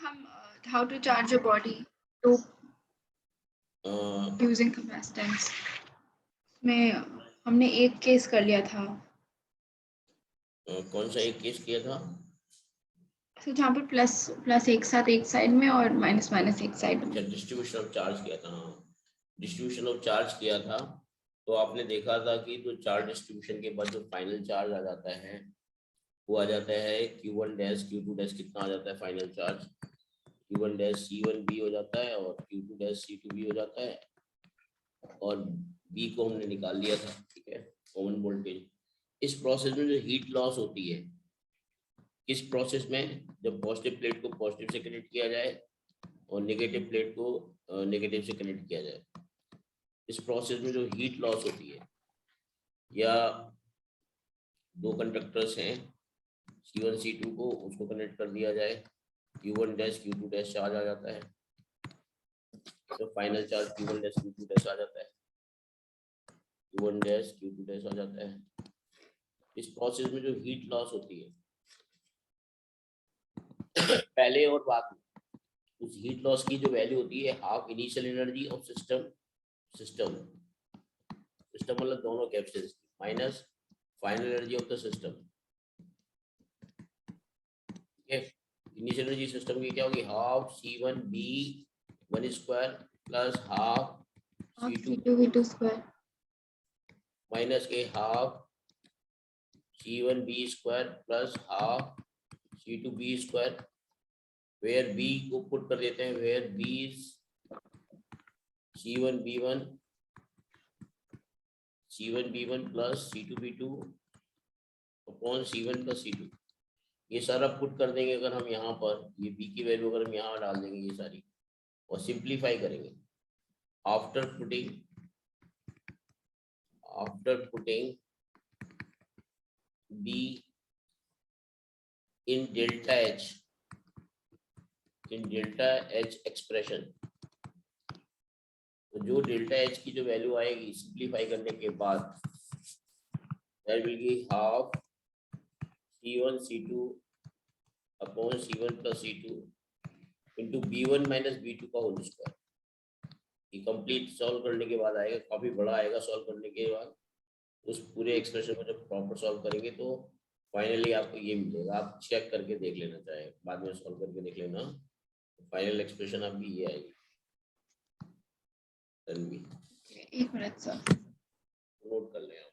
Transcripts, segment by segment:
हम how to charge a body to using capacitance में हमने एक केस कर लिया था। कौन सा एक केस किया था? तो जहाँ पर प्लस एक साथ एक साइड में और माइनस माइनस एक साइड में। डिस्ट्रीब्यूशन ऑफ चार्ज किया था। हाँ, डिस्ट्रीब्यूशन ऑफ चार्ज किया था। तो आपने देखा था कि जो चार्ज डिस्ट्रीब्यूशन के बाद जो फाइनल चार्ज आ जाता है वो आ जाता है Q1 डैश Q2 डैश कितना आ जाता है final charge? Q1 dash C1B हो जाता है और Q2 डैश C2B हो जाता है, और B को हमने निकाल लिया था, ठीक है, कॉमन वोल्टेज। इस प्रोसेस में जो हीट लॉस होती है, इस प्रोसेस में जब पॉजिटिव प्लेट को पॉजिटिव से कनेक्ट किया जाए और नेगेटिव प्लेट को नेगेटिव से कनेक्ट किया जाए, इस प्रोसेस में जो हीट लॉस होती है, या दो कंडक्टर्स हैं C1 C2 को, उसको कनेक्ट कर दिया जाए, Q1 dash Q2 dash charge आ जाता है, तो final charge Q1 dash Q2 dash आ जाता है, Q1 डैश Q2 डैश आ जाता है। इस प्रोसेस में जो हीट लॉस होती है पहले और बाद में, उस हीट लॉस की जो वैल्यू होती है half initial energy of system मतलब दोनों capacitance minus final energy of the system. ठीक है, इनिशियल एनर्जी सिस्टम की क्या होगी? Half C1B1 square plus half C2V2 square minus के half C1B square plus half C2B square, where B को put कर देते हैं, where B is C1B1 plus C2B2 upon C1 plus C2। ये सारा पुट कर देंगे अगर हम यहाँ पर, ये B की वैल्यू अगर हम यहाँ डाल देंगे ये सारी, और सिंप्लीफाई करेंगे। After putting B in delta H expression, तो जो डेल्टा H की जो वैल्यू आएगी सिंप्लीफाई करने के बाद, that will be half C1 C2 upon C1 plus C2 into B1 minus B2 का होल स्क्वायर। ये कंप्लीट सॉल्व करने के बाद आएगा, काफी बड़ा आएगा सॉल्व करने के बाद। उस पूरे एक्सप्रेशन को जब प्रॉपर सॉल्व करेंगे तो फाइनली आपको ये मिलेगा। आप चेक करके देख लेना चाहे, बाद में सॉल्व करके देख लेना, फाइनल एक्सप्रेशन आपकी ये आएगी। एक मिनट सर, नोट कर लें आप।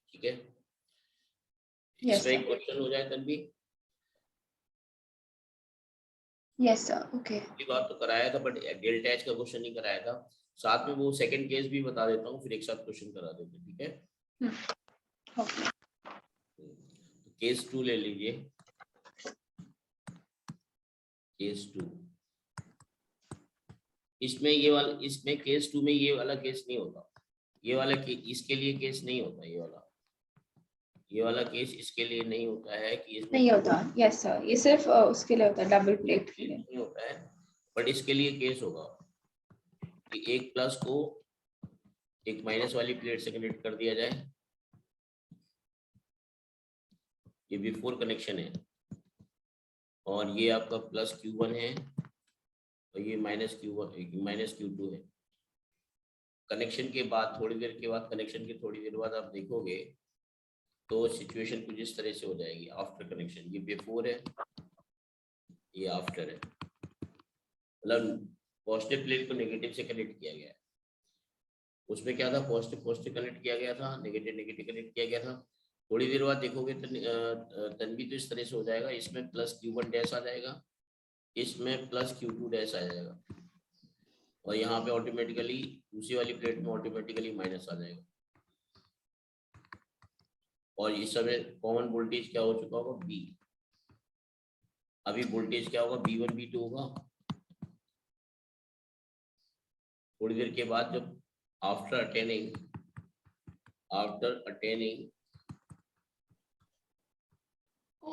ठीक है, इसमें एक क्वेश्चन हो जाए तब भी। Yes sir, okay. ये बात तो कराया था बट डेल्टा एच का क्वेश्चन नहीं कराया था। साथ में वो सेकंड केस भी बता देता हूँ, फिर एक साथ क्वेश्चन करा देते हैं, ठीक है। ओके, तो केस 2 ले लीजिए। केस 2, इसमें केस 2 में ये वाला केस नहीं होता, ये वाला इसके लिए केस नहीं होता, ये वाला केस इसके लिए नहीं होता है कि इसमें नहीं होता। यस सर, ये सिर्फ उसके लिए होता है, डबल प्लेट के लिए नहीं होता है, बट इसके लिए केस होगा कि एक प्लस को एक माइनस वाली प्लेट से कनेक्ट कर दिया जाए, ये बिफोर कनेक्शन है, और ये आपका प्लस Q1 है और ये माइनस Q2 है। कनेक्शन के बाद थोड़ी देर के बाद, कनेक्शन के थोड़ी देर बाद आप देखोगे तो सिचुएशन कुछ इस तरह से हो जाएगी आफ्टर कनेक्शन। ये बिफोर है, ये आफ्टर है, मतलब पॉजिटिव प्लेट को नेगेटिव से कनेक्ट किया गया है। उसमें क्या था, पॉजिटिव पॉजिटिव कनेक्ट किया गया था, नेगेटिव नेगेटिव कनेक्ट किया गया था। थोड़ी देर बाद देखोगे तन्वी तो इस तरह से हो जाएगा, इसमें प्लस Q1 डैश आ जाएगा, इसमें प्लस Q2 डैश आ जाएगा, और यहाँ पे ऑटोमेटिकली दूसरी वाली प्लेट में ऑटोमेटिकली माइनस आ जाएगा। और इस समय कॉमन वोल्टेज क्या हो चुका होगा, B। अभी वोल्टेज क्या होगा, V1 V2 होगा। थोड़ी देर के बाद जब after attaining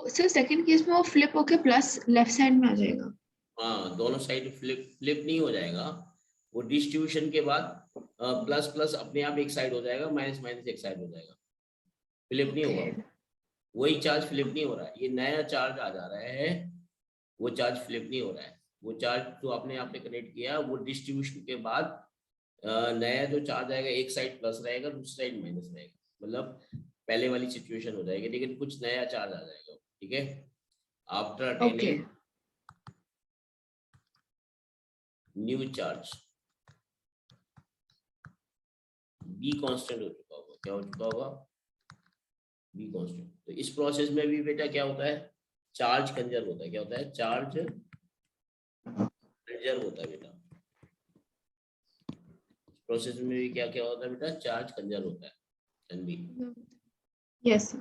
sir second case में वो फ्लिप होके प्लस लेफ्ट साइड में आ जाएगा। हाँ, दोनों साइड फ्लिप नहीं हो जाएगा, वो डिस्ट्रीब्यूशन के बाद प्लस प्लस अपने आप एक साइड हो जाएगा, माइनस माइनस एक साइड हो जाएगा, फ्लिप नहीं होगा। वही चार्ज फ्लिप नहीं हो रहा है, ये नया चार्ज आ जा रहा है, वो चार्ज फ्लिप नहीं हो रहा है। वो चार्ज जो आपने यहाँ पे कनेक्ट किया वो डिस्ट्रीब्यूशन के बाद नया जो चार्ज आएगा, एक साइड प्लस रहेगा, दूसरी साइड माइनस रहेगा, मतलब पहले वाली सिचुएशन हो जाएगी, लेकिन कुछ नया चार्ज आ जाएगा। ठीक है, after attaining new charge, be constant हो चुका होगा। क्या हो चुका होगा, बी कांस्टेंट। तो इस प्रोसेस में भी बेटा क्या होता है, चार्ज कंजर्व होता है। क्या होता है, चार्ज कंजर्व होता है बेटा। प्रोसेस में भी क्या क्या होता है बेटा, चार्ज कंजर्व होता है। तन्वी, यस।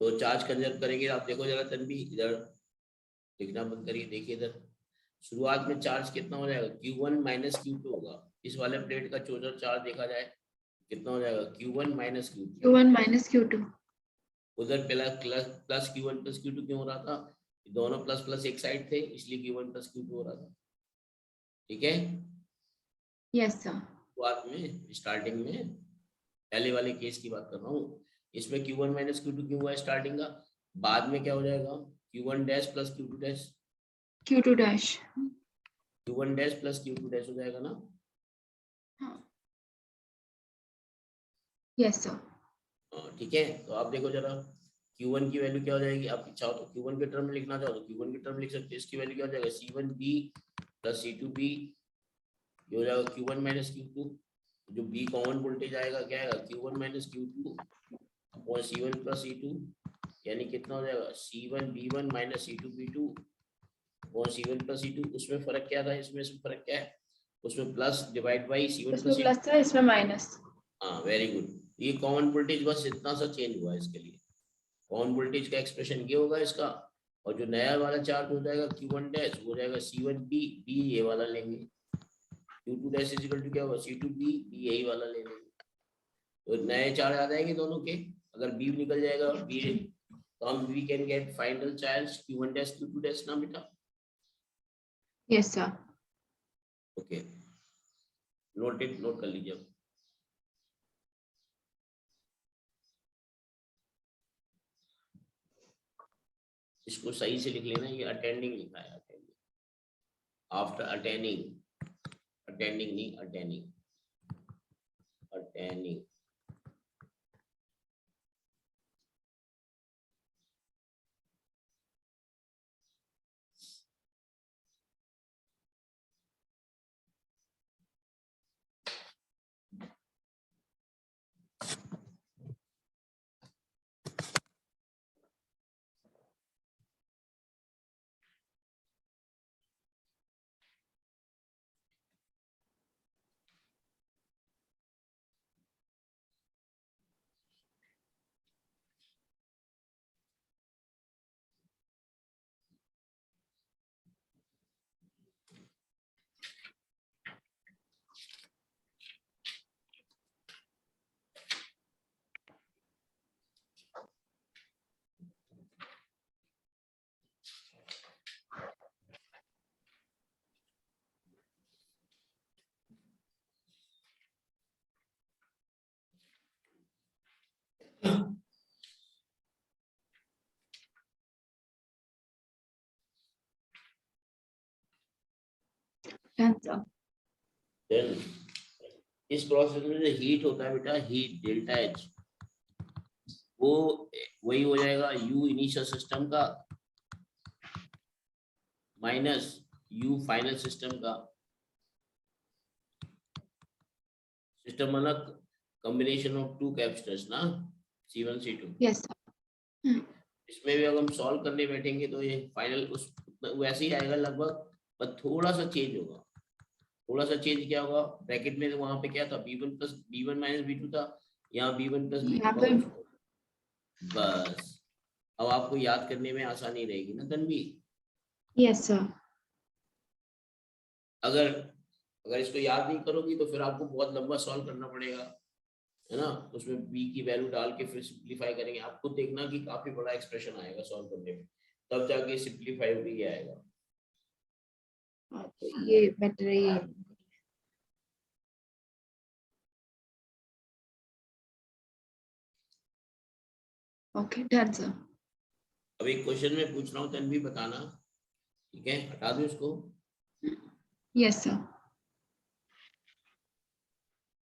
तो चार्ज कंजर्व करेंगे, आप देखो जरा तन्वी, इधर लिखना बंद करिए, देखिए इधर। शुरुआत में चार्ज कितना हो जाएगा, Q1 माइनस Q2 होगा। इस वाले प्लेट का टोटल चार्ज देखा जाए कितना हो जाएगा, Q1 माइनस Q2। उधर प्लस Q1 प्लस Q2 क्यों हो रहा था, दोनों प्लस प्लस एक साइड थे, इसलिए Q1 प्लस Q2 हो रहा था। ठीक है, यस सर। शुरुआत में स्टार्टिंग में पहले वाले केस की बात कर रहा हूँ, इसमें Q1 माइनस Q2 क्यों हुआ है स्टार्टिंग का। बाद में क्या हो जाएगा, Q1 dash plus Q2 dash, Q2 dash, Q1 dash plus Q2 dash हो जाएगा ना। Yes sir. ठीक है, तो आप देखो जरा Q1 की वैल्यू क्या हो जाएगी, आप चाहो तो Q1 के टर्म में लिखना चाहो तो Q1 के टर्म लिख सकते हैं। इसकी वैल्यू क्या हो जाएगा, C1B प्लस C2B, ये हो जाएगा Q1 माइनस Q2। जो B कॉमन वोल्टेज आएगा क्या आएगा, Q1 minus Q2 upon C1 plus C2, यानी कितना हो जाएगा, C1B1 minus C2B2 upon C1 plus C2। उसमें फर्क क्या था, इसमें फर्क क्या है, उसमें plus divide by C1 plus plus था, इसमें माइनस। हाँ, वेरी गुड। ये कॉमन वोल्टेज बस इतना सा चेंज हुआ है इसके लिए। कॉमन वोल्टेज का एक्सप्रेशन ये होगा इसका, और जो नया वाला चार्ज हो जाएगा Q1 डैश हो जाएगा C1B, B ये वाला लेंगे। Q2 dash is equal to क्या होगा, C2B, B यही वाला ले लेंगे। तो नए चार्ज आ जाएंगे दोनों के, अगर B निकल जाएगा B, तो हम we can get final charge Q1 dash Q2 dash ना बेटा। Yes sir. ओके, नोट कर लीजिए। इसको सही से लिख लेना, ये अटेंडिंग लिखा है, अटेंडिंग, आफ्टर अटेंडिंग, अटेंडिंग नहीं अटेंडिंग, अटेंडिंग। देन इस प्रोसेस में जो हीट होता है बेटा, हीट डेल्टा एच, वो वही हो जाएगा U इनिशियल सिस्टम का माइनस यू फाइनल सिस्टम का, सिस्टम मतलब कॉम्बिनेशन ऑफ टू कैपेसिटर्स ना, C1 C2। Yes sir. इसमें भी अगर हम सॉल्व करने बैठेंगे तो ये फाइनल उस वैसे ही आएगा लगभग, पर थोड़ा सा चेंज होगा। थोड़ा सा चेंज क्या होगा, ब्रैकेट में वहां पे क्या था, B1 plus B1 minus B2 था, यहाँ B1 प्लस B2 यहाँ का पे होल स्क्वायर। बस अब आपको याद करने में आसानी रहेगी ना तन्वी। Yes sir. अगर अगर इसको याद नहीं करोगी तो फिर आपको बहुत लंबा सॉल्व करना पड़ेगा, है ना। उसमें b की वैल्यू डाल के फिर सिंप्लीफाई करेंगे, आपको देखना कि काफी बड़ा एक्सप्रेशन आएगा सॉल्व करने में, तब जाके सिंप्लीफाई भी आएगा। तो ये बेटर है ये। Okay done sir. अब एक क्वेश्चन में पूछ रहा हूँ, तन्वी बताना, ठीक है, हटा दो इसको। Yes sir.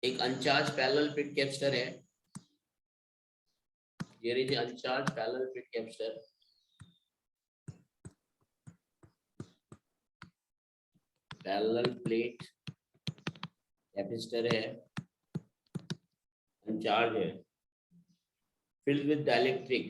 एक अनचार्ज पैरेलल प्लेट कैपेसिटर है, here is the uncharged parallel plate capacitor, parallel plate capacitor है, अनचार्ज है, filled with dielectric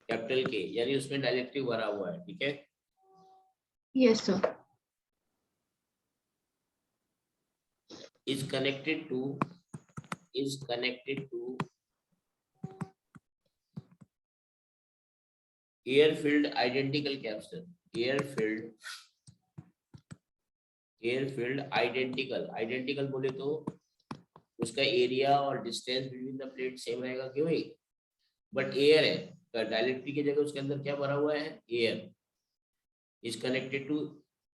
कैपिटल के, यानी उसमें डाइलेक्ट्रिक भरा हुआ है, ठीक है। Yes sir. is connected to air filled identical capacitor, air filled identical बोले तो उसका एरिया और distance between the plate same रहेगा, क्यों भाई, बट एयर है, डाइलेक्ट्रिक की जगह उसके अंदर क्या भरा हुआ है, air. Is connected to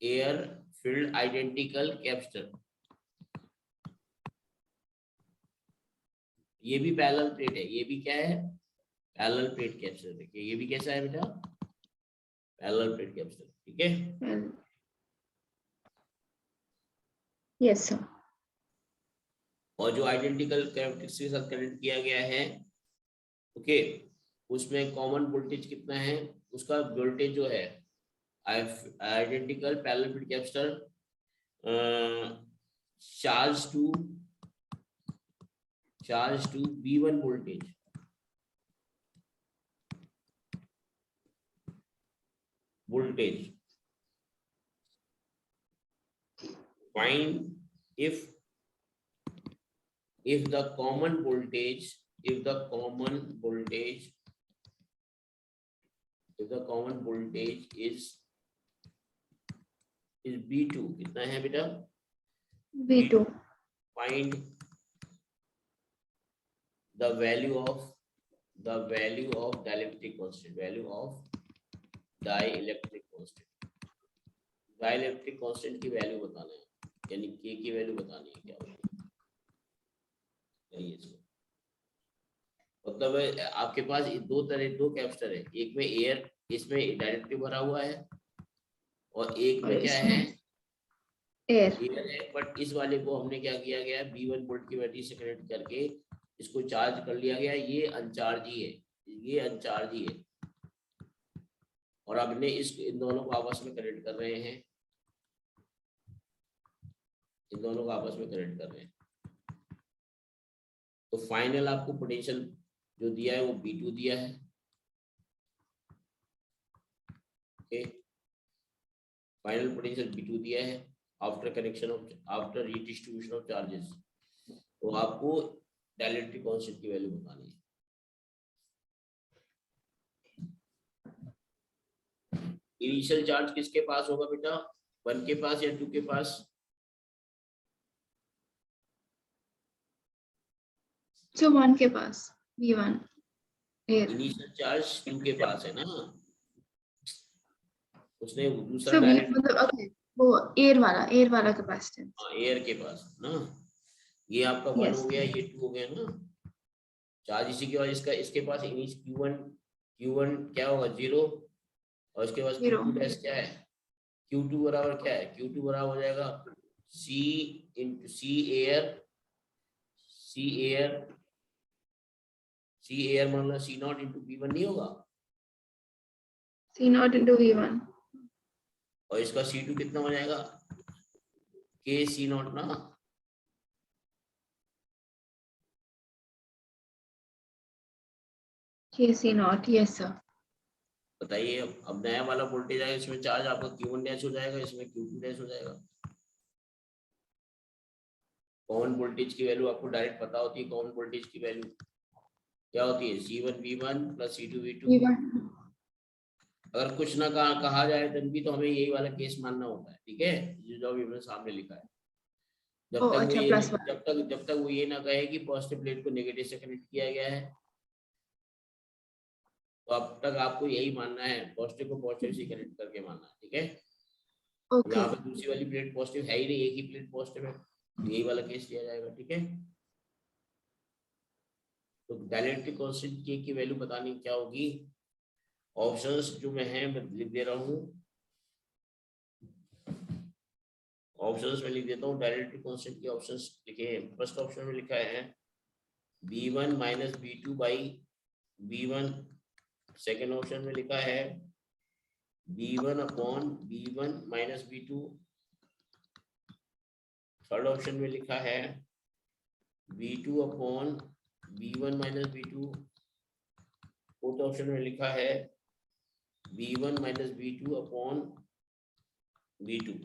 air field identical capacitor, ये भी पैरेलल प्लेट है, ये भी क्या है, पैरेलल प्लेट कैपेसिटर। देखिए ये भी कैसा है बेटा, पैरेलल प्लेट कैपेसिटर, ठीक है। Yes sir. और जो आइडेंटिकल कैरेक्टरिस्टिक्स के साथ कनेक्ट किया गया है, ओके, उसमें कॉमन वोल्टेज कितना है, उसका वोल्टेज जो है identical parallel plate capacitor charge to V1 voltage find if the common voltage is B2, कितना है बेटा, B2। find the value of dielectric constant, dielectric constant की वैल्यू बताना है, यानी K की वैल्यू बतानी है, क्या मतलब आपके पास दो कैपेसिटर है, एक में एयर, इसमें डायरेक्टली भरा हुआ है, और एक में क्या है, एयर है, बट इस वाले को हमने क्या किया गया, B1 वोल्ट की बैटरी से कनेक्ट करके इसको चार्ज कर लिया गया, ये अनचार्ज ही है, और अब ने इन दोनों को आपस में कनेक्ट कर रहे हैं, तो फाइनल आपको पोटेंशियल जो दिया है वो B2 दिया है, ओके, फाइनल पोटेंशियल B2 दिया है आफ्टर रीडिस्ट्रीब्यूशन ऑफ चार्जेस। तो आपको डाइलेक्ट्रिक कांस्टेंट की वैल्यू बतानी है। इनिशियल चार्ज किसके पास होगा बेटा, 1 के पास या 2 के पास, तो 1 के पास, V1 एयर। इनिशियल चार्ज 2 के पास है ना, उसने दूसरा सो डायरेक्ट, मतलब ओके, वो एयर वाला कैपेसिटेंस, एयर के पास ना, ये आपका 1 हो गया, ये 2 हो गया ना चार्ज, इसी के बाद इसके पास Q1 क्या होगा 0, और इसके पास Q2 डैश क्या है, Q2 बराबर क्या है, Q2 बराबर हो जाएगा C एयर सी एयर मतलब सी नॉट इंटू V1 नहीं होगा, C नॉट इंटू V1, और इसका C2 कितना हो जाएगा, K C नॉट ना। K C not, yes sir. बताइए अब नया वाला वोल्टेज आएगा, इसमें चार्ज आपका Q1 डैश हो जाएगा, इसमें Q2 डैश हो जाएगा। कॉमन वोल्टेज की वैल्यू आपको डायरेक्ट पता होती है, कॉमन वोल्टेज की वैल्यू क्या होती है, C1 V1 plus C2 V2। V1, अगर कुछ ना कहा जाए तब भी तो हमें यही वाला केस मानना होता है, ठीक है, जो अभी मैंने सामने लिखा है। ओ अच्छा, प्लस 1। जब तक वो ये ना कहे कि पॉजिटिव प्लेट को नेगेटिव से कनेक्ट किया गया है, तो अब तक आपको यही मानना है, पॉजिटिव को पॉजिटिव से कनेक्ट करके मानना है, ठीक है। ओके। यहाँ पे दूसरी वाली प्लेट पॉजिटिव है ही नहीं, एक ही प्लेट पॉजिटिव है, तो यही वाला केस लिया जाएगा, ठीक है। तो डायलेक्ट्रिक कांस्टेंट K की वैल्यू बतानी क्या होगी, ऑप्शंस जो मैं है मैं लिख दे रहा हूँ, ऑप्शंस में लिख देता हूँ, डायलेक्ट्रिक कांस्टेंट के ऑप्शंस लिखे। फर्स्ट ऑप्शन में लिखा है B1 minus B2 by B1। Second option में लिखा है B1 upon B1 minus B2। Third option में लिखा है B2 upon B1 minus B2। Fourth option में लिखा है B1 minus B2 upon B2।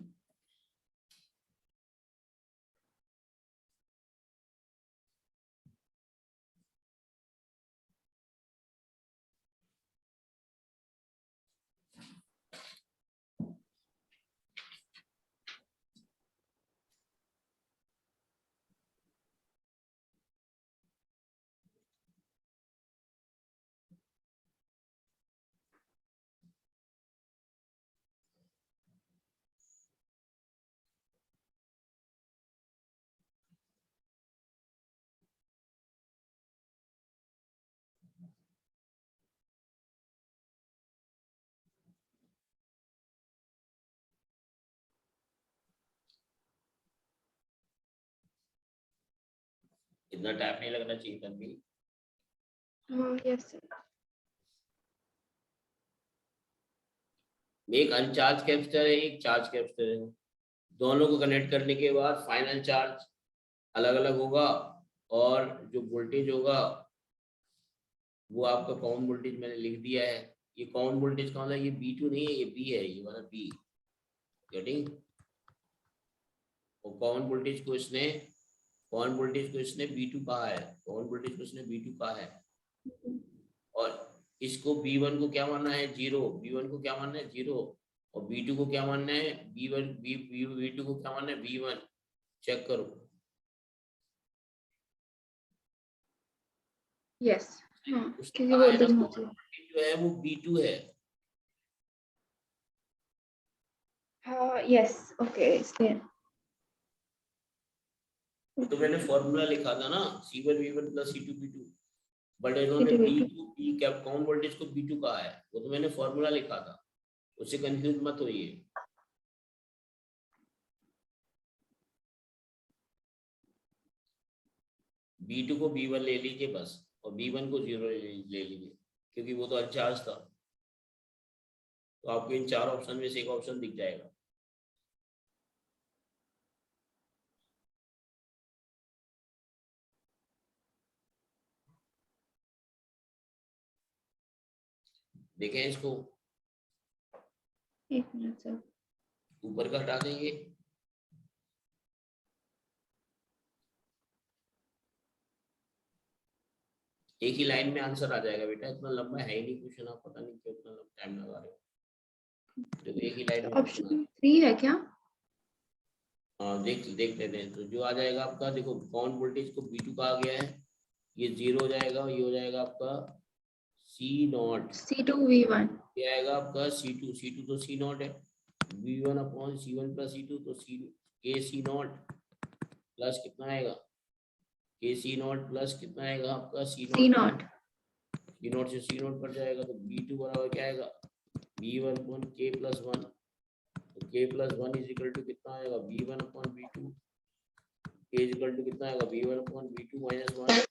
इतना टाइम नहीं लगना चाहिए तभी। Yes sir. एक अनचार्ज कैपेसिटर है, एक चार्ज कैपेसिटर है, दोनों को कनेक्ट करने के बाद फाइनल चार्ज अलग अलग होगा, और जो वोल्टेज होगा वो आपका कॉमन वोल्टेज मैंने लिख दिया है। ये कॉमन वोल्टेज कौन है, ये B2 नहीं है, ये B है, ये वाला B। गेटिंग। और कॉमन वोल्टेज को इसने B2 कहा है, कॉमन वोल्टेज को इसने B2 कहा है। और इसको B1 को क्या मानना है, 0। B1 को क्या मानना है, 0। और B2 को क्या मानना है, B2 को क्या मानना है, B1। चेक करो। यस, उसने क्योंकि कहा है ना वोल्टेज कॉमन नीचे। वोल्टेज जो है वो B2 है। हाँ यस, ओके, इसलिए। तो मैंने फॉर्मूला लिखा था ना, C1 V1 plus C2 B2, but इन्होंने V2 V2। B2 B क्या कॉमन वोल्टेज को B2 कहा है, वो तो मैंने फॉर्मूला लिखा था, उससे कंफ्यूज मत होइए। B2 को B1 ले लीजिए बस, और B1 को 0 ले लीजिए, क्योंकि वो तो अनचार्ज था। तो आपको इन चार ऑप्शन में से एक ऑप्शन दिख जाएगा। देखें इसको, एक मिनट सर। ऊपर का हटा देंगे, एक ही लाइन में आंसर आ जाएगा बेटा, इतना लंबा है ही नहीं क्वेश्चन, आप पता नहीं क्यों इतना टाइम लगा रहे हो, तो एक ही लाइन में क्वेश्चन आ। ऑप्शन 3 है क्या? हाँ देख लेते हैं, तो जो आ जाएगा आपका, देखो कॉमन वोल्टेज को B2 कहा गया है, ये 0 हो जाएगा, ये हो जाएगा आपका C0। C2 V1। ये आएगा आपका C2 तो C0 है, V1 upon C1 plus C2, तो KC0 प्लस कितना आएगा, KC0 प्लस कितना आएगा आपका C C0 नॉट। C0 से C0 कट जाएगा, तो B2 बराबर क्या आएगा, B1 अपॉन K प्लस 1। तो K plus 1 is equal to कितना आएगा, B1 upon B2। K is equal to कितना आएगा V1 upon V2 minus 1,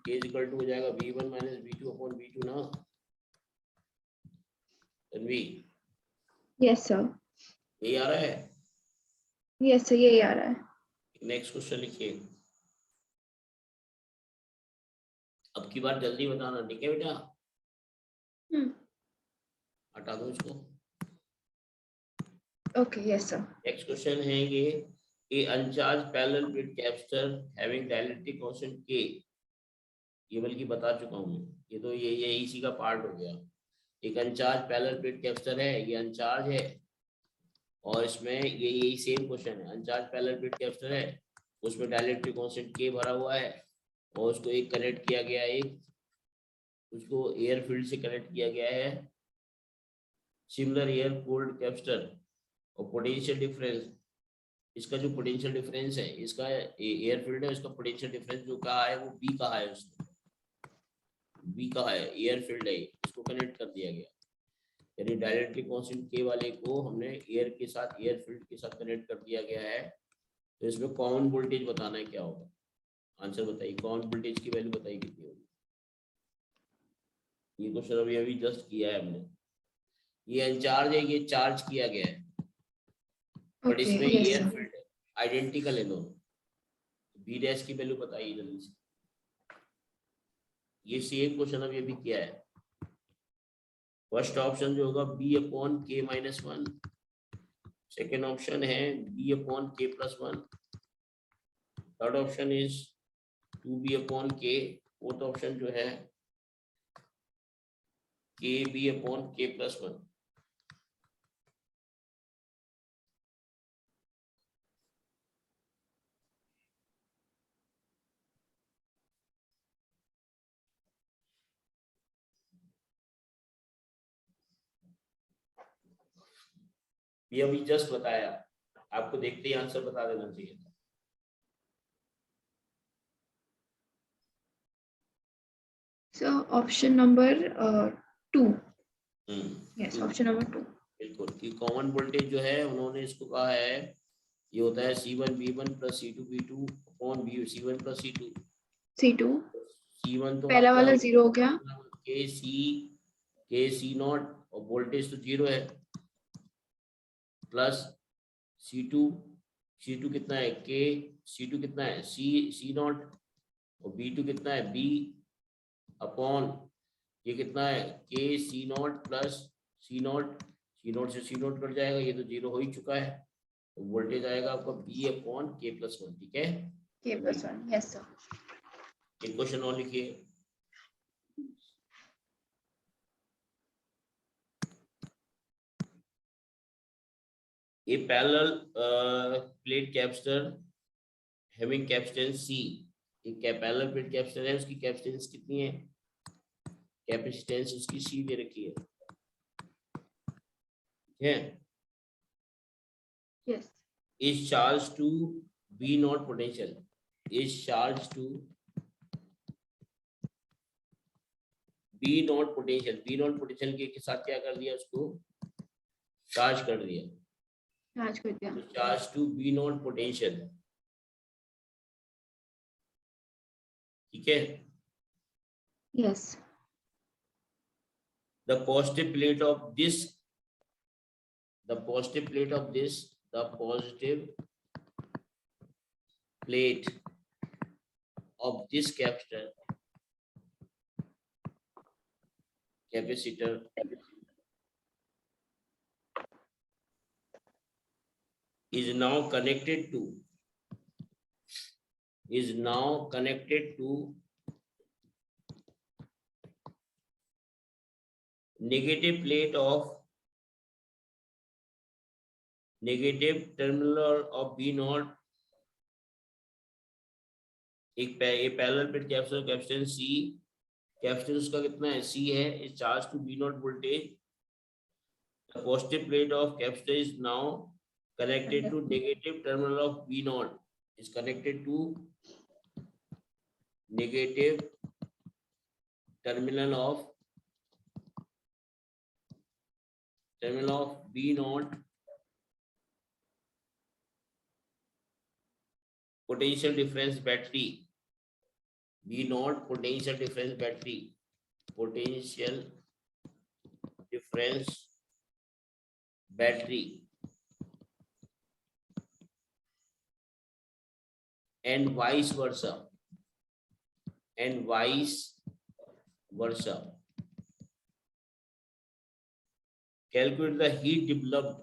K is equal to हो जाएगा V1 minus V2 upon V2 ना तन्वी। यस सर, यही आ रहा है। यस सर, यही आ रहा है। नेक्स्ट क्वेश्चन लिखिए। अब की बार जल्दी बताना, ठीक है बेटा। हटा दो इसको। Okay, yes sir. Next question है ये, a uncharged parallel plate capacitor having dielectric constant K, ये बल्कि बता चुका हूँ मैं, ये तो ये इसी का पार्ट हो गया। एक अनचार्ज पैरेलल प्लेट कैपेसिटर है, ये अनचार्ज है और इसमें ये यही सेम क्वेश्चन है। अनचार्ज पैरेलल प्लेट कैपेसिटर है, उसमें डाइलेक्ट्रिक कांस्टेंट K भरा हुआ है और उसको एक कनेक्ट किया गया, एक उसको एयर फील्ड से कनेक्ट किया गया है। सिमिलर एयर कूल्ड कैपेसिटर और पोटेंशियल डिफरेंस, इसका जो पोटेंशियल डिफरेंस है, इसका एयर फील्ड है, इसका पोटेंशियल डिफरेंस जो कहा है वो बी कहा है, उसने बी कहा है, एयर फील्ड है, इसको कनेक्ट कर दिया गया। यानी डाइलेक्ट्रिक कांस्टेंट के वाले को हमने एयर के साथ, एयर फील्ड के साथ कनेक्ट कर दिया गया है। तो इसमें कॉमन वोल्टेज बताना है क्या होगा। आंसर बताइए, कॉमन वोल्टेज की वैल्यू बताइए कितनी होगी। ये क्वेश्चन अभी अभी जस्ट किया है हमने। ये अनचार्ज है, ये चार्ज किया गया है, बट इसमें एयर फील्ड है, आइडेंटिकल है दोनों। बी डैश की वैल्यू बताइए जल्दी से। ये सेम क्वेश्चन अभी अभी किया है। फर्स्ट ऑप्शन जो होगा बी अपॉन के माइनस 1, सेकेंड ऑप्शन है बी अपॉन के plus 1, third option is 2b upon के, फोर्थ ऑप्शन जो है के बी अपॉन के प्लस 1। ये अभी जस्ट बताया, आपको देखते ही आंसर बता देना चाहिए था। So option number 2। Yes, two, option number 2। बिल्कुल। कि कॉमन वोल्टेज जो है उन्होंने इसको कहा है, ये होता है C1 V1 plus C2 V2 upon C1 plus C2। C2 C1 तो पहला वाला 0 हो गया, के सी नॉट और वोल्टेज तो 0 है, प्लस C2 कितना है, के C2 कितना है, सी नॉट, और B2 कितना है, B अपॉन ये कितना है, के सी नॉट प्लस सी नॉट से सी नॉट कट जाएगा, ये तो 0 हो ही चुका है, तो वोल्टेज आएगा आपका B अपॉन के प्लस 1। ठीक है, K plus 1, यस सर। एक क्वेश्चन और लिखिए। A parallel plate capacitor having capacitance C, एक पैरेलल प्लेट कैपेसिटर है, उसकी कैपेसिटेंस कितनी है, कैपेसिटेंस उसकी C दे रखी है, yes, is charged to V naught potential, is charged to V naught potential, V naught potential के साथ क्या कर दिया, उसको चार्ज कर दिया, चार्ज कर दिया। Charge to V naught potential। ठीक है, yes, the positive plate of this, the positive plate of this, the positive plate of this capacitor is now connected to negative plate of negative terminal of B naught। एक parallel plate capacitor, capacitance C, capacitance का कितना है, C है, is charge to B naught voltage। The positive plate of capacitor is now connected to negative terminal of V naught, is connected to negative terminal of B naught potential difference battery B naught, potential difference battery, potential difference battery and vice versa, and vice versa. Calculate the heat developed.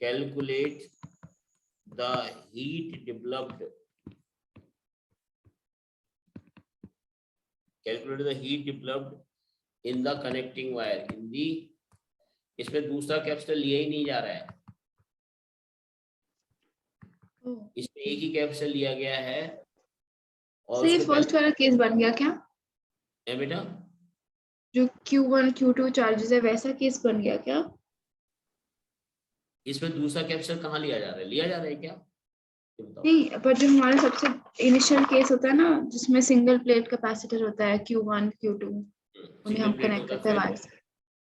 Calculate the heat developed. Calculate the heat developed in the connecting wire. In the इसमें दूसरा capacitor लिया ही नहीं जा रहा है, इसमें एक ही capacitor लिया गया है। और ये फर्स्ट वाला केस बन गया क्या? है बेटा, जो Q1 Q2 चार्जेस है वैसा केस बन गया क्या? इसमें दूसरा कैपेसिटर कहाँ लिया जा रहा है? लिया जा रहा है क्या? नहीं, पर जो हमारा सबसे इनिशियल केस होता है ना, जिसमें सिंगल प्लेट कैपेसिटर होता है Q1 Q2, उन्हें हम कनेक्ट करते हैं वायर से।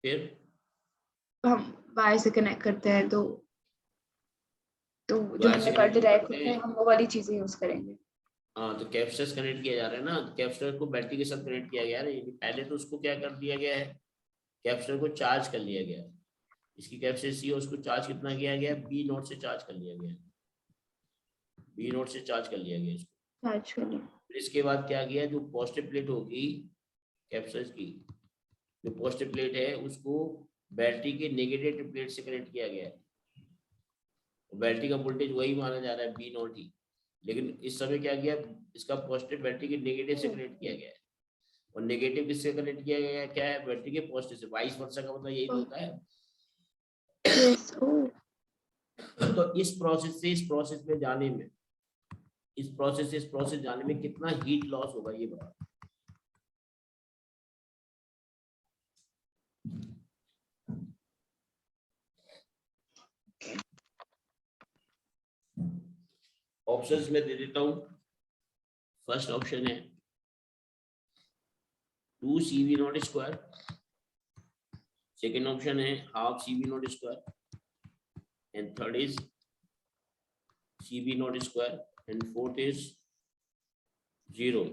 फिर हम वायर से कनेक्ट करते हैं, तो जो हमने कर डिराइव करते हैं हम वो वाली चीजें यूज करेंगे। हाँ, तो कैपेसिटर कनेक्ट किया जा रहा है ना, कैपेसिटर को बैटरी के साथ कनेक्ट किया गया है। पहले तो उसको क्या कर दिया गया है, कैपेसिटर को चार्ज कर लिया गया है। इसकी कैपेसिटी है, उसको चार्ज कितना किया गया है? बी नॉट से चार्ज कर लिया गया है, बी नॉट से चार्ज कर लिया गया इसको, चार्ज कर लिया। फिर इसके बाद क्या किया, जो पॉजिटिव प्लेट होगी कैपेसिटर की, जो पॉजिटिव प्लेट है उसको बैटरी के नेगेटिव प्लेट से कनेक्ट किया गया है। बैटरी का वोल्टेज वही माना जा रहा है, बी नॉट ही, लेकिन इस समय क्या किया, इसका पॉजिटिव बैटरी के नेगेटिव से कनेक्ट किया गया है। और नेगेटिव किससे कनेक्ट किया गया है? क्या है? बैटरी के पॉजिटिव से। वाइस वर्सा का मतलब यही तो होता है। तो इस प्रोसेस से इस प्रोसेस में जाने में, इस प्रोसेस से इस प्रोसेस जाने में कितना हीट लॉस होगा ये बता। ऑप्शंस में दे देता हूं। फर्स्ट ऑप्शन है 2 CV not square, second option है half CV not square, and third is CV not square, and fourth is 0।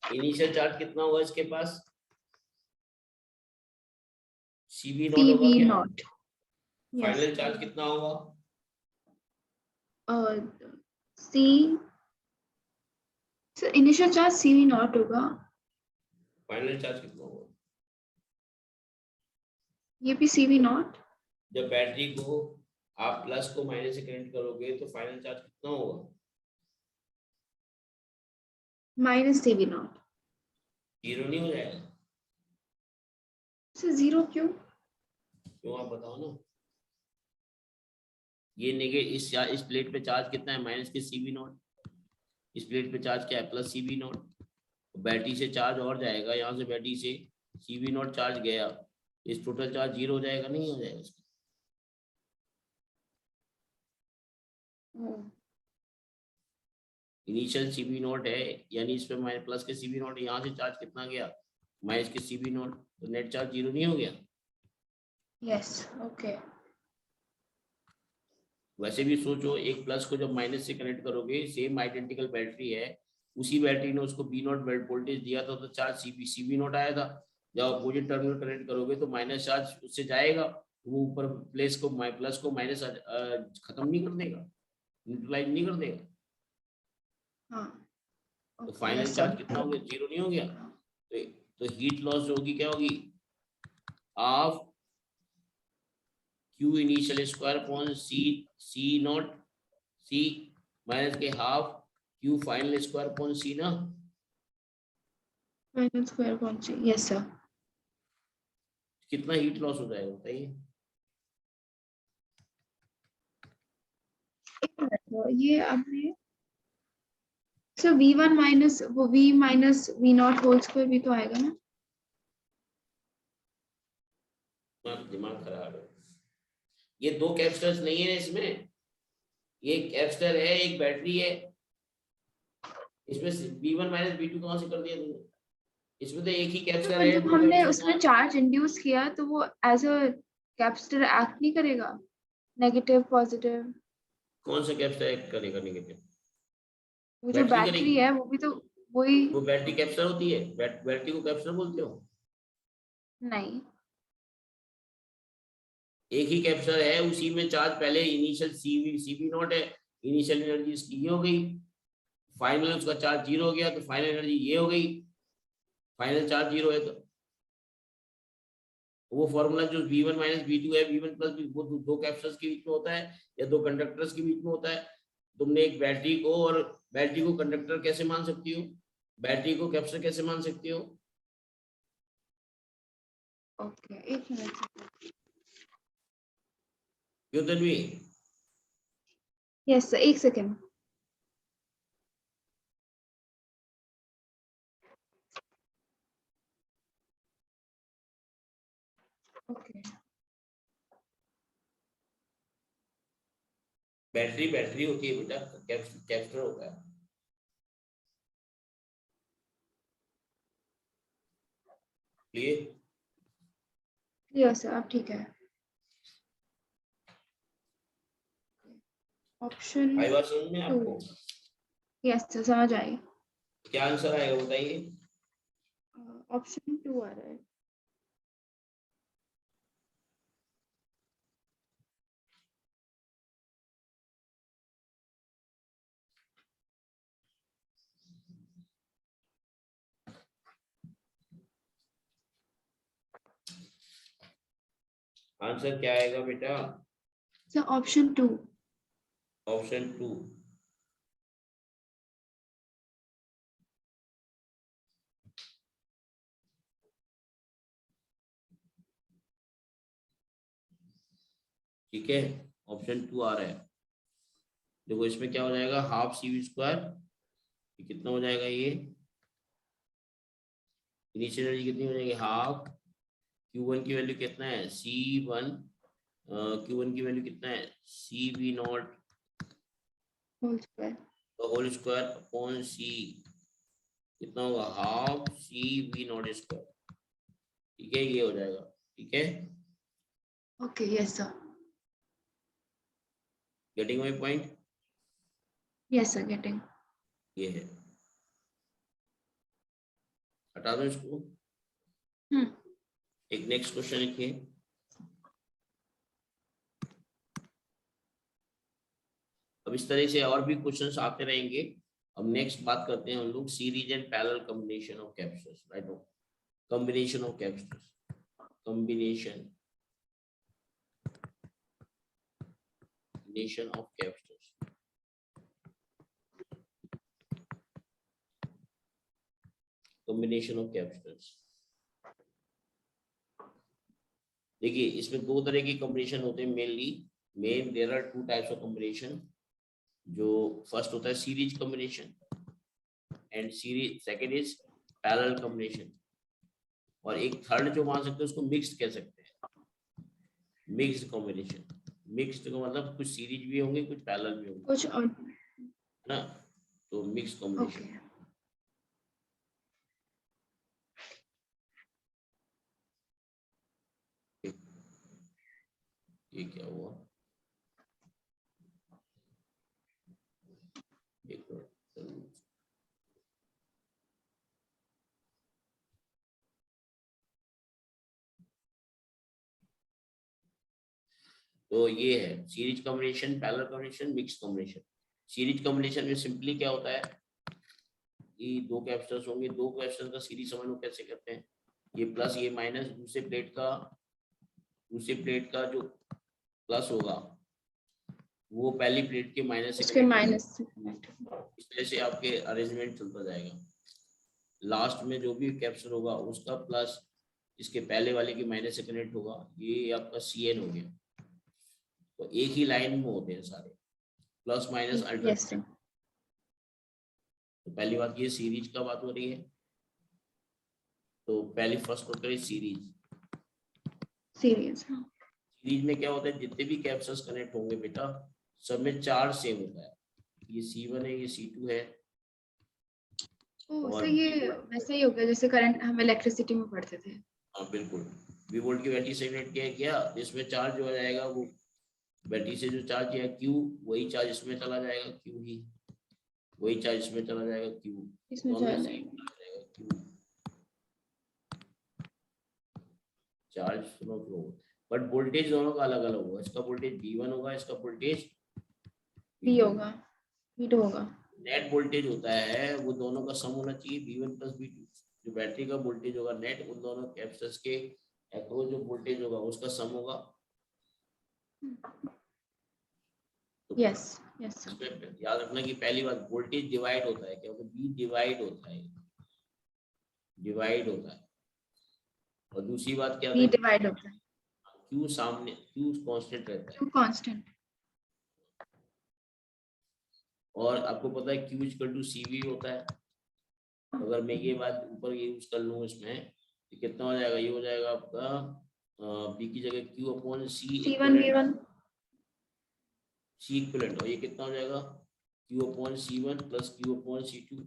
Initial charge कितना होगा इसके पास? CV नॉट होगा क्या? नॉट। फाइनल चार्ज कितना होगा? सी इनिशियल चार्ज CV नॉट होगा। फाइनल चार्ज कितना होगा? ये भी CV नॉट। जब बैटरी को आप प्लस को माइनस से कनेक्ट करोगे तो फाइनल चार्ज कितना होगा? Minus CV not. 0 नहीं हो जाएगा? सर 0 क्यों? क्यों आप बताओ ना। ये इस प्लेट पे चार्ज कितना है? माइनस के CV नॉट। इस प्लेट पे चार्ज क्या है? Plus CV not. बैटरी से चार्ज और जाएगा, यहाँ से बैटरी से CV नॉट चार्ज गया, इस टोटल चार्ज 0 हो जाएगा? नहीं हो जाएगा इसका। इनिशियल CV नॉट है, यानी इस पे माइनस प्लस के CV नॉट, यहाँ से चार्ज कितना गया? माइनस के CV नॉट, तो नेट चार्ज 0 नहीं हो गया? Yes, okay. वैसे भी सोचो, एक प्लस को जब माइनस से कनेक्ट करोगे, सेम आइडेंटिकल बैटरी है, उसी बैटरी ने उसको बी नॉट वोल्टेज दिया था, तो चार्ज CV नॉट आया था। जब अपोजिट टर्मिनल कनेक्ट करोगे तो माइनस चार्ज उससे जाएगा, वो ऊपर प्लस को माइनस खत्म नहीं कर देगा, न्यूट्रलाइज नहीं कर देगा। हाँ, तो फाइनल चार्ज कितना हो गया? 0 नहीं हो गया? तो हीट लॉस जो होगी क्या होगी? Half Q initial square upon C not, C minus के half Q final square upon C ना। Final square upon C, yes sir. कितना हीट लॉस हो जाएगा बताइए। ये आपने सर V1 माइनस वो V minus V not whole square भी तो आएगा ना। दिमाग खराब है, ये दो कैपेसिटर्स नहीं है इसमें, ये एक कैपेसिटर है एक बैटरी है, इसमें V1 माइनस V2 कहाँ से कर दिया तुमने, इसमें तो एक ही कैपेसिटर है, जब दो हमने कैपेसिटर उसमें कहाँ। चार्ज इंड्यूस किया तो वो एज अ कैपेसिटर एक्ट नहीं करेगा, नेगेटिव पॉजिटिव। कौन सा कैपेसिटर एक्ट करेगा नेगेटिव, वो जो बैटरी बैटरी करेगी, है वो भी तो वही। वो बैटरी कैपेसिटर होती है, बैटरी को कैपेसिटर बोलते हो। नहीं, एक ही कैपेसिटर है, उसी में चार्ज पहले इनिशियल सीवी नॉट है, इनिशियल एनर्जी इसकी ये हो गई, फाइनल उसका चार्ज 0 हो गया तो फाइनल एनर्जी ये हो गई, फाइनल चार्ज 0 है तो वो फॉर्मूला जो V1 माइनस V2 है, V1 प्लस वो दो कैपेसिटर्स के बीच में होता है या दो कंडक्टर्स के बीच में होता है। तुमने एक बैटरी को और बैटरी को कंडक्टर कैसे मान सकती हो, बैटरी को कैपेसिटर कैसे मान सकती हो। ओके एक मिनट। क्यों तन्वी, यस सर, एक सेकेंड। ओके बैटरी बैटरी होती है बेटा, कैपेसिटर होता है। क्लियर, क्लियर सर, अब ठीक है। ऑप्शन आई बात समझ में 2, आपको, यस सर समझ आई। क्या आंसर आएगा बताइए। ऑप्शन 2 आ रहा है। आंसर क्या आएगा बेटा, सर ऑप्शन 2। ऑप्शन 2। ठीक है, ऑप्शन 2 आ रहा है। देखो इसमें क्या हो जाएगा, हाफ CV स्क्वायर, कितना हो जाएगा ये, इनिशियल एनर्जी कितनी हो जाएगी हाफ, Q1 की वैल्यू कितना है C1, Q1 की वैल्यू कितना है CV naught whole square. Whole square upon C, कितना होगा हाफ CV नॉट स्क्वायर। ठीक है ये हो जाएगा, ठीक है, okay yes sir. Getting my point, yes sir, getting. ये है, हटा दो इसको। एक नेक्स्ट क्वेश्चन लिखिए, अब इस तरह से और भी क्वेश्चंस आते रहेंगे। अब नेक्स्ट बात करते हैं हम लोग series and parallel combination of capacitors, right, combination of capacitors, combination of capacitors, combination of capacitors. देखिए इसमें दो तरह की कॉम्बिनेशन होते हैं mainly, there are two types of combination. जो फर्स्ट होता है series combination and series, second is parallel combination, और एक थर्ड जो मान सकते हैं उसको मिक्स्ड कह सकते हैं, मिक्स्ड कॉम्बिनेशन। मिक्स्ड का मतलब कुछ सीरीज भी होंगे कुछ पैरेलल भी होंगे, कुछ और। है ना, तो मिक्स्ड कॉम्बिनेशन। ओके ये क्या हुआ, एक मिनट, तो ये है series combination, parallel combination, mixed combination. Series combination में सिंपली क्या होता है कि दो कैपेसिटर्स होंगे, दो कैपेसिटर का सीरीज समझ लो कैसे करते हैं, ये प्लस ये माइनस, दूसरे प्लेट का जो प्लस होगा वो पहली प्लेट के माइनस से उसके connect माइनस से कनेक्ट होगा। इस तरह से आपके अरेंजमेंट चलता जाएगा। लास्ट में जो भी कैप्चर होगा उसका प्लस इसके पहले वाले के माइनस से कनेक्ट होगा, ये आपका CN हो गया। तो एक ही लाइन में होते हैं सारे, plus minus alternate. Yes sir. तो पहली बात ये सीरीज का बात हो रही है, तो पहली फर्स्ट को करें सीरीज। सीरीज। हाँ सीरीज में क्या होता है, जितने भी कैप्चर्स कनेक्ट होंगे बेटा सब में चार्ज सेम होता है। ये C1 है, ये C2 है। ओ और सर, ये वैसा ही हो गया जैसे करंट हम इलेक्ट्रिसिटी में पढ़ते थे। हाँ बिल्कुल, V वोल्ट की बैटरी से कनेक्ट किया, इसमें चार्ज जो हो जाएगा वो बैटरी से जो चार्ज किया Q, वही चार्ज इसमें चला जाएगा Q ही, वही चार्ज इसमें चला जाएगा Q, इसमें दोनों चला सेम जाएगा। जाएगा Q charge flow. But voltage दोनों का अलग अलग होगा, इसका वोल्टेज V1 होगा, इसका वोल्टेज V होगा, V2 होगा। नेट वोल्टेज होता है वो दोनों का सम होना चाहिए, V1 प्लस V2। जो बैटरी का वोल्टेज होगा नेट, उन दोनों कैपेसिटर्स के अक्रॉस जो वोल्टेज होगा उसका सम होगा। Yes yes sir. इसमें याद रखना कि पहली बात वोल्टेज डिवाइड होता है, क्या होता है, V डिवाइड होता है, डिवाइड होता है। और दूसरी बात क्या V है, डिवाइड होता है, Q सामने, Q कांस्टेंट रहता है। Q constant. और आपको पता है Q इक्वल टू CV होता है। अगर मैं ये बात ऊपर ये यूज कर लूँ इसमें, तो कितना हो जाएगा, ये हो जाएगा आपका B की जगह Q upon C C1 V1 C equivalent, और ये कितना हो जाएगा Q upon C1 plus Q upon C2,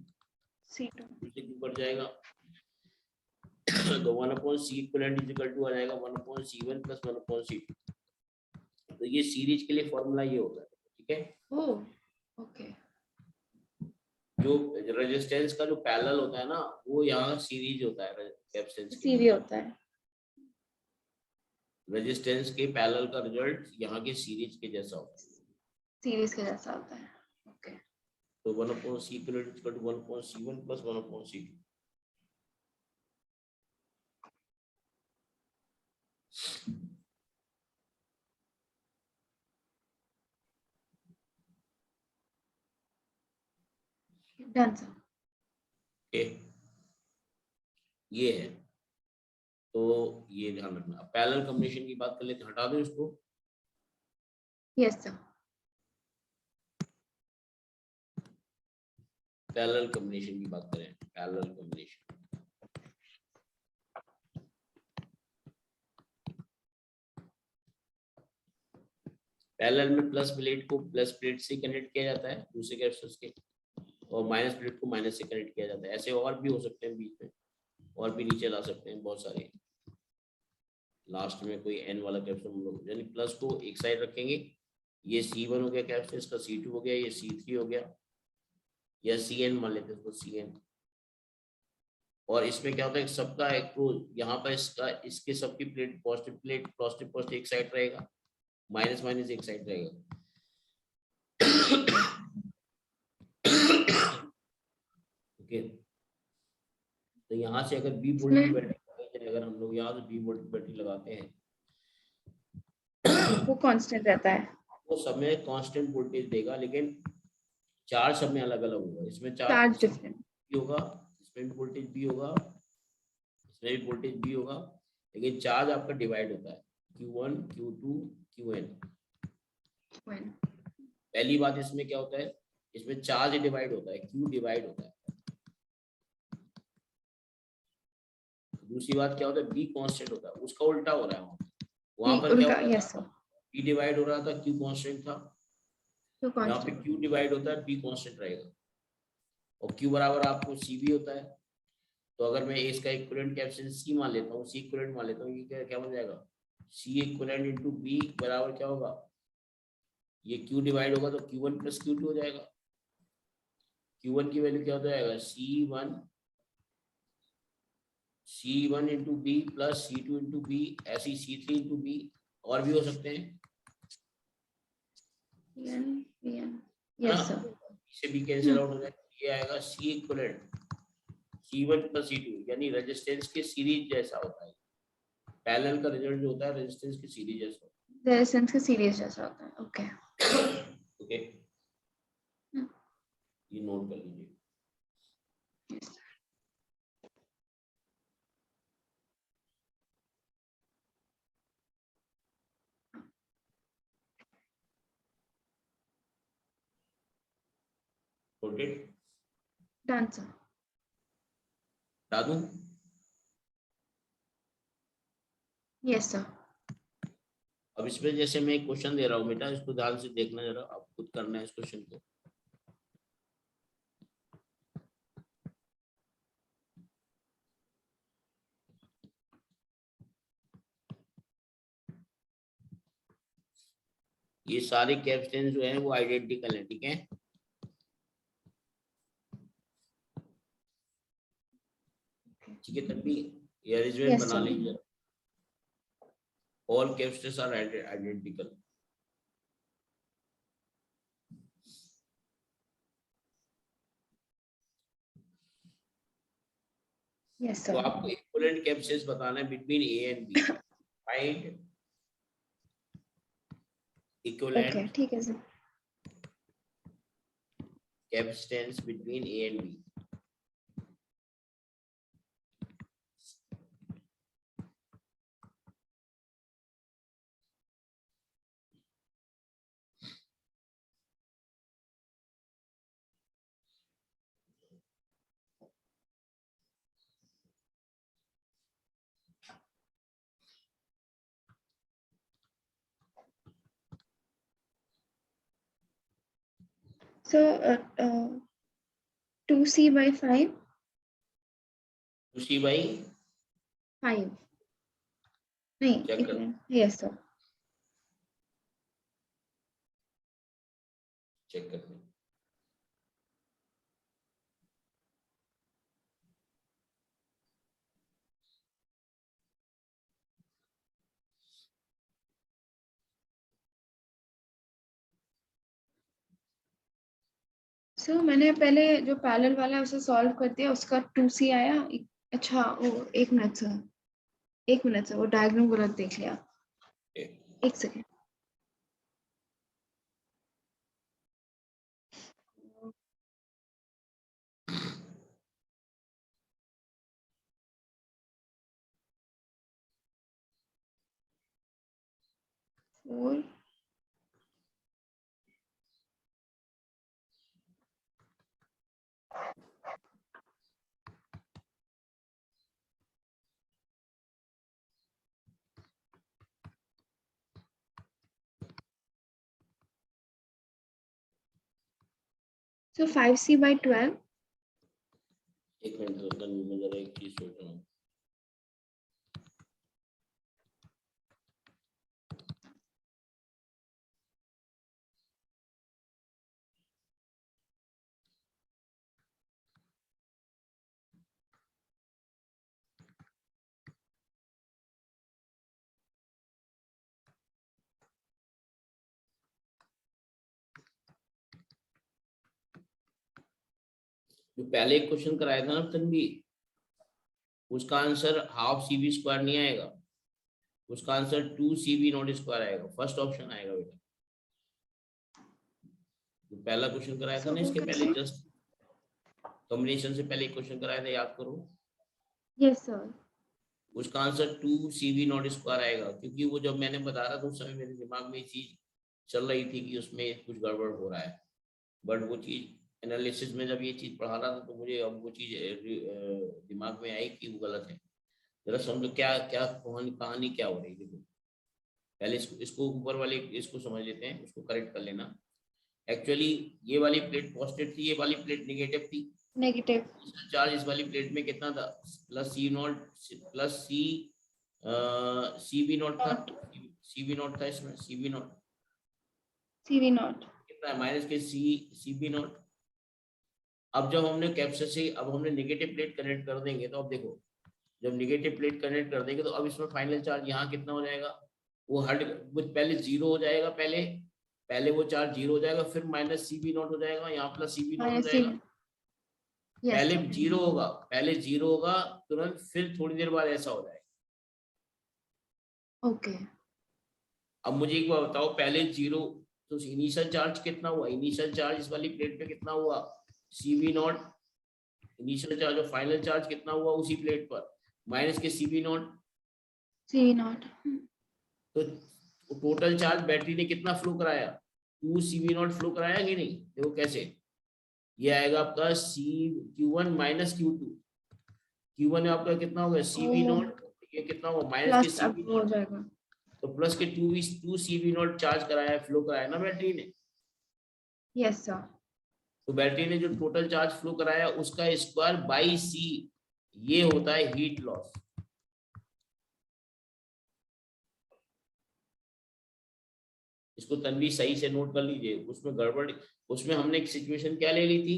C2। इससे Q बढ़ जाएगा। तो 1 upon C equivalent is equal to आ जाएगा 1 upon C1 plus 1 upon C2। तो ये सीरीज के लिए फॉर्मूला ये होता है, ठीक है। Oh okay. जो रेजिस्टेंस का जो पैरेलल होता है ना, वो यहाँ सीरीज होता है कैपेसिटेंस के CV लिए। होता है। रेजिस्टेंस के पैरेलल का रिजल्ट यहाँ के सीरीज के जैसा होता है। सीरीज के जैसा होता है। ओके। तो 1 upon C equivalent equal to 1 upon C1 plus 1 upon C2। Done sir. Okay, ये है। तो ये ध्यान रखना। अब पैरेलल कॉम्बिनेशन की बात कर लेते हैं, हटा दो इसको। Yes sir. पैरेलल कॉम्बिनेशन की बात करें, पैरेलल कॉम्बिनेशन। पैरेलल में प्लस प्लेट को प्लस प्लेट से कनेक्ट किया जाता है दूसरे कैपेसिटर्स के, और माइनस प्लेट को माइनस से कनेक्ट किया जाता है। ऐसे और भी हो सकते हैं बीच में, और भी नीचे ला सकते हैं बहुत सारे। लास्ट में कोई n वाला कैपेसिटर हम लोग यानी प्लस को एक साइड रखेंगे, ये C1 हो गया कैपेसिटर, इसका C2 हो गया, ये C3 हो गया, या CN मान लेते हैं इसको CN। और इसमें क्या होता है, सबका एक तो यहाँ पर इसका इसके सबकी प्लेट पॉजिटिव पॉजिटिव एक साइड रहेगा, माइनस माइनस एक साइड रहेगा। ओके, तो यहाँ से अगर B वोल्ट की बैटरी, अगर हम लोग यहाँ से B वोल्ट की बैटरी लगाते हैं, वो कांस्टेंट रहता है। वो सब में कांस्टेंट वोल्टेज देगा, लेकिन चार्ज सब में अलग अलग होगा। इसमें चार्ज डिफरेंट भी होगा, इसमें भी वोल्टेज B होगा, इसमें भी वोल्टेज B होगा, लेकिन चार्ज आपका डिवाइड होता है Q1 Q2 Qn। पहली बात इसमें क्या होता है, इसमें चार्ज डिवाइड होता है, Q डिवाइड होता है। दूसरी बात क्या होता है, B कांस्टेंट होता है, उसका उल्टा हो रहा है। वहां पर क्या होता था, B डिवाइड हो रहा था, Q कांस्टेंट था। यहाँ पे Q डिवाइड होता है, B कांस्टेंट रहेगा। और Q बराबर आपको CV होता है। तो अगर मैं इसका इक्विवेलेंट कैपेसिटेंस C मान लेता हूँ, C इक्विवेलेंट मान लेता हूँ, ये क्या बन जाएगा, C इक्विवेलेंट इनटू B बराबर क्या होगा, ये Q डिवाइड होगा तो Q1 प्लस Q2 हो जाएगा। Q1 की वैल्यू क्या हो जाएगा, C1 into B plus C2 into B, ऐसी C3 इंटू B, और भी हो सकते हैं। Yes sir. इसे भी कैंसिल आउट हो जाएगा, ये आएगा C equivalent C1 plus C2, यानी रेजिस्टेंस के सीरीज जैसा होता है। पैरेलल का रिजल्ट जो होता है रेजिस्टेंस की सीरीज जैसा होता है। रेजिस्टेंस के सीरीज जैसा होता है। ओके ओके, ये नोट कर लीजिए। Noted, done sir. बता दूं? Yes sir. अब इसमें जैसे मैं एक क्वेश्चन दे रहा हूँ बेटा, इसको ध्यान से देखना जरा, आप खुद करना है इस क्वेश्चन को। ये सारे कैप्स्टेंस जो है वो आइडेंटिकल है, ठीक है? ठीक है तभी ये अरेंजमेंट यस बना सर। लीजिए। All capacitance are identical. Yes तो सर। आपको इक्विवेलेंट कैप्स्टेंस बताना है between A and B. Find okay equivalent ठीक है sir. Capacitance between A and B. So 2c by 5 उसी भाई 5 नहीं चेक एक कर, मिनट। Yes sir. चेक करते हैं। सो मैंने पहले जो पैरेलल वाला है उसे सॉल्व कर दिया, उसका 2c आया। अच्छा वो एक मिनट सर, एक मिनट सर, वो डायग्राम गलत देख लिया। एक second. Four so 5c by 12 एक मिनट मैं जरा एक चीज सोच रहा हूँ। जो पहले एक क्वेश्चन कराया था ना तन्वी, उसका answer half C B square नहीं आएगा, उसका आंसर 2 CB नॉट स्क्वायर आएगा। फर्स्ट ऑप्शन आएगा बेटा। जो पहला क्वेश्चन कराया था ना इसके पहले, जस्ट कॉम्बिनेशन से पहले एक क्वेश्चन कराया था, याद करो। Yes sir. उसका आंसर 2 CB नॉट स्क्वायर आएगा, क्योंकि वो जब मैंने बता रहा था उस समय मेरे दिमाग में ये चीज चल रही थी कि उसमें कुछ गड़बड़ हो रहा है, बट वो चीज एनालिसिस में जब ये चीज पढ़ा रहा था तो मुझे अब वो चीज दिमाग में आई कि वो गलत है। जरा समझो क्या क्या कहानी क्या हो रही है। देखो पहले इसको ऊपर वाले इसको समझ लेते हैं, उसको करेक्ट कर लेना। एक्चुअली ये वाली प्लेट पॉजिटिव थी, ये वाली प्लेट नेगेटिव थी। नेगेटिव। चार्ज इस वाली प्लेट में कितना था? सी बी नॉट था। सी बी नॉट था इसमें, C B naught cv naught कितना है? माइनस के सी बी नॉट। अब जब हमने कैप्चर से अब हमने नेगेटिव प्लेट कनेक्ट कर देंगे, तो अब देखो जब नेगेटिव प्लेट कनेक्ट कर देंगे तो अब इसमें फाइनल चार्ज यहाँ कितना हो जाएगा? वो हट, वो पहले जीरो हो जाएगा, पहले पहले वो चार्ज जीरो हो जाएगा, फिर माइनस सी बी नॉट हो जाएगा, यहाँ प्लस सी बी नॉट हो माइनस जाएगा। cv। यस पहले सर। जीरो होगा, पहले जीरो होगा तुरंत, फिर थोड़ी देर बाद ऐसा हो जाएगा। ओके अब मुझे एक बात बताओ, पहले 0 तो इनिशियल चार्ज कितना हुआ, इनिशियल चार्ज इस वाली प्लेट पे कितना हुआ, CV नॉट, इनिशियल चार्ज और फाइनल चार्ज कितना हुआ उसी प्लेट पर, माइनस के CV नॉट, CV नॉट। तो टोटल चार्ज बैटरी ने कितना फ्लो कराया, 2 CV नॉट फ्लो कराया कि नहीं, देखो कैसे, ये आएगा आपका Q1 माइनस Q2, Q1 आपका कितना होगा CV नॉट, ये कितना होगा माइनस के प्लस अब CV हो नॉट, जाएगा। तो प्लस के 2 CV नॉट चार्ज कराया, फ्लो कराया ना बैटरी ने, यस सर। तो बैटरी ने जो टोटल चार्ज फ्लो कराया उसका स्क्वायर बाई C, ये होता है हीट लॉस। इसको तन्वी सही से नोट कर लीजिए, उसमें गड़बड़, उसमें हमने एक सिचुएशन क्या ले ली थी,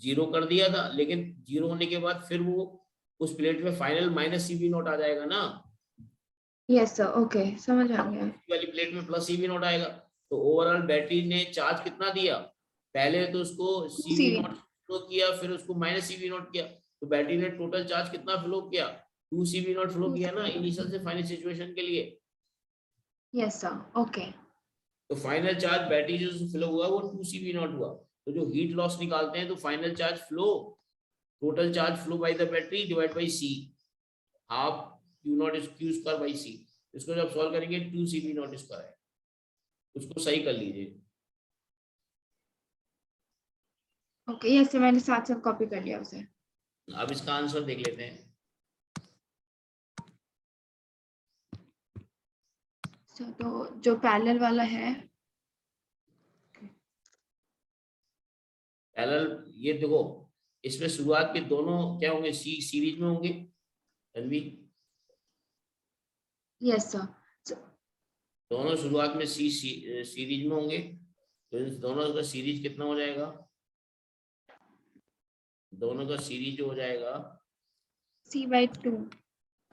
0 कर दिया था, लेकिन 0 होने के बाद फिर वो उस प्लेट में फाइनल माइनस CV नॉट आ जाएगा ना, यस सर, ओके समझ आ गया। वाली प्लेट में प्लस CV नॉट आएगा, तो ओवरऑल बैटरी ने चार्ज कितना दिया, पहले तो उसको CV CV नॉट फ्लो किया, फिर उसको माइनस CV नॉट किया, तो बैटरी ने टोटल चार्ज कितना फ्लो किया, 2 CV नॉट फ्लो किया ना इनिशियल से फाइनल सिचुएशन के लिए, यस सर, ओके। तो फाइनल चार्ज बैटरी जो फ्लो हुआ वो 2 CV नॉट हुआ, तो जो हीट लॉस निकालते हैं तो final charge flow, total charge flow by the battery divide by C, half Q not Q square by C, इसको जब सॉल्व करेंगे 2 CV नॉट स्क्वायर है, उसको सही कर लीजिए। ओके यस सर, मैंने साथ साथ कॉपी कर लिया उसे। अब इसका आंसर देख लेते हैं। सर तो जो पैरेलल वाला है, पैरेलल, ये देखो इसमें शुरुआत के दोनों क्या होंगे, सीरीज में होंगे, तन्वी यस सर। दोनों शुरुआत में सीरीज में होंगे, तो इन दोनों का सीरीज कितना हो जाएगा, दोनों का सीरीज जो हो जाएगा C/2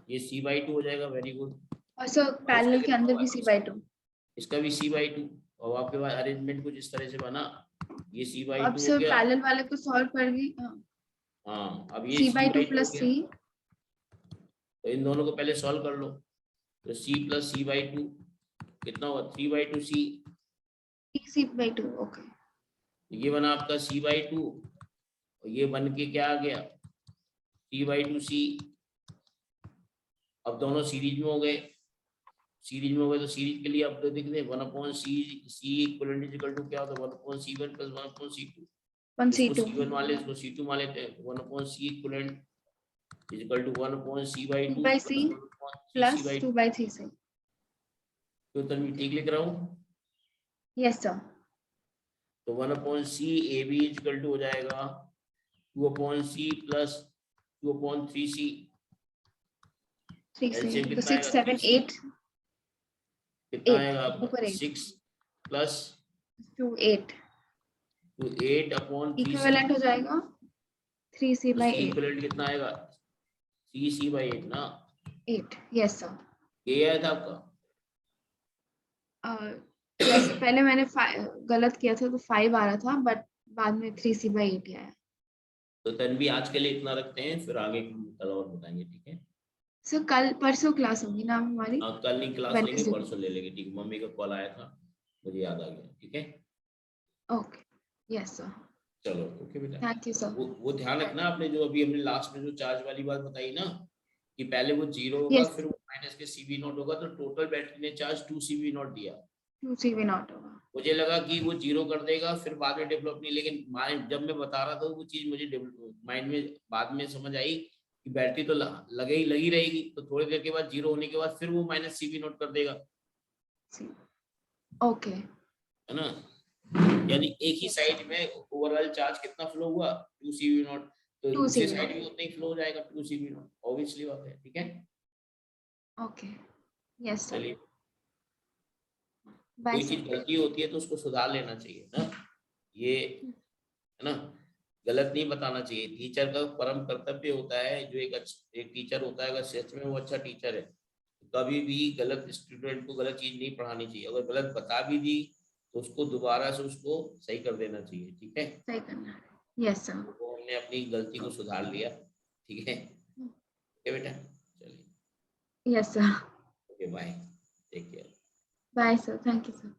ये C/2 हो जाएगा, वेरी गुड। और सर और इसका पैरेलल के कितना अंदर होगा, भी C/2। इसका भी C/2, और आपके पास अरेंजमेंट कुछ इस तरह से बना, ये अब C/2 हो सर गया, पैरेलल वाले को सॉल्व कर दी। हाँ अब ये C/2 C/2 हो प्लस गया, C। तो इन दोनों को पहले सॉल्व कर लो, तो C प्लस C/2 कितना हुआ 3/2C, C/2 ओके। ये बना आपका C/2, और ये बन के क्या आ गया 3/2C, अब दोनों सीरीज में हो गए, सीरीज में हो गए तो सीरीज के लिए अब तो देख लें 1/C equivalent is equal to क्या होता है 1/C1 प्लस 1/C2, 1C2 इसको C1 मान ले, इसको C2 मान लेते हैं, 1/C equivalent is equal to 1/C/2 2/C plus plus 1/3C/2, 2/3C। तो तभी ठीक लिख रहा हूँ, यस सर। तो 1/C AB is equal to हो जाएगा 2/C plus 2/3C, 3C LCM तो कितना 6 आएगा 7 3C, 8 कितना 8 आएगा ऊपर आपका 8 6 प्लस 2 8 तो 8/3C, इक्विवेलेंट हो जाएगा 3C तो by C 8 इक्विवेलेंट कितना आएगा C/8 ना, 8। Yes sir. ये आया था आपका, यस पहले मैंने गलत किया था तो 5 आ रहा था, बट बाद में 3C/8 आया। तो तन्वी आज के लिए इतना रखते हैं, फिर आगे कल और बताएंगे, ठीक है, सर कल परसों क्लास होगी ना हमारी? कल नहीं क्लास लेंगे, वेडनेसडे परसों ले लेंगे, ठीक है, मम्मी का कॉल आया था मुझे याद आ गया, ठीक है, ओके। Yes sir. चलो ओके बेटा, थैंक यू सर। वो ध्यान रखना आपने जो अभी हमने लास्ट में जो चार्ज वाली बात बताई ना, कि पहले वो 0 होगा यस फिर वो माइनस के CV नॉट होगा, तो टोटल बैटरी ने चार्ज 2 CV नॉट दिया, 2CV नॉट होगा। मुझे लगा कि वो 0 कर देगा फिर बाद में डेवलप नहीं, लेकिन माइंड जब मैं बता रहा था वो चीज मुझे माइंड में बाद में समझ आई कि बैटरी तो लगी रहेगी, तो थोड़ी देर के बाद 0 होने के बाद फिर वो माइनस CV नॉट कर देगा, ओके। है ना, यानी एक ही साइड में ओवरऑल चार्ज कितना फ्लो हुआ 2 CV नॉट, तो दूसरी 2CV साइड नॉट। भी उतना ही फ्लो हो जाएगा 2 CV नॉट, ऑब्वियसली बात है, ठीक है, ओके। Yes sir. चलिए, बाय कोई सर। चीज गलती होती है तो उसको सुधार लेना चाहिए ना, ये है ना, गलत नहीं बताना चाहिए, टीचर का परम कर्तव्य होता है, जो एक टीचर होता है अगर सच में वो अच्छा टीचर है, कभी भी गलत स्टूडेंट को गलत चीज नहीं पढ़ानी चाहिए, अगर गलत बता भी दी तो उसको दोबारा से उसको सही कर देना चाहिए, ठीक है, सही करना है। Yes sir. वो हमने अपनी गलती को सुधार लिया, ठीक है, ओके बेटा, चलिए, yes sir. Okay bye, take care. Bye sir, thank you sir.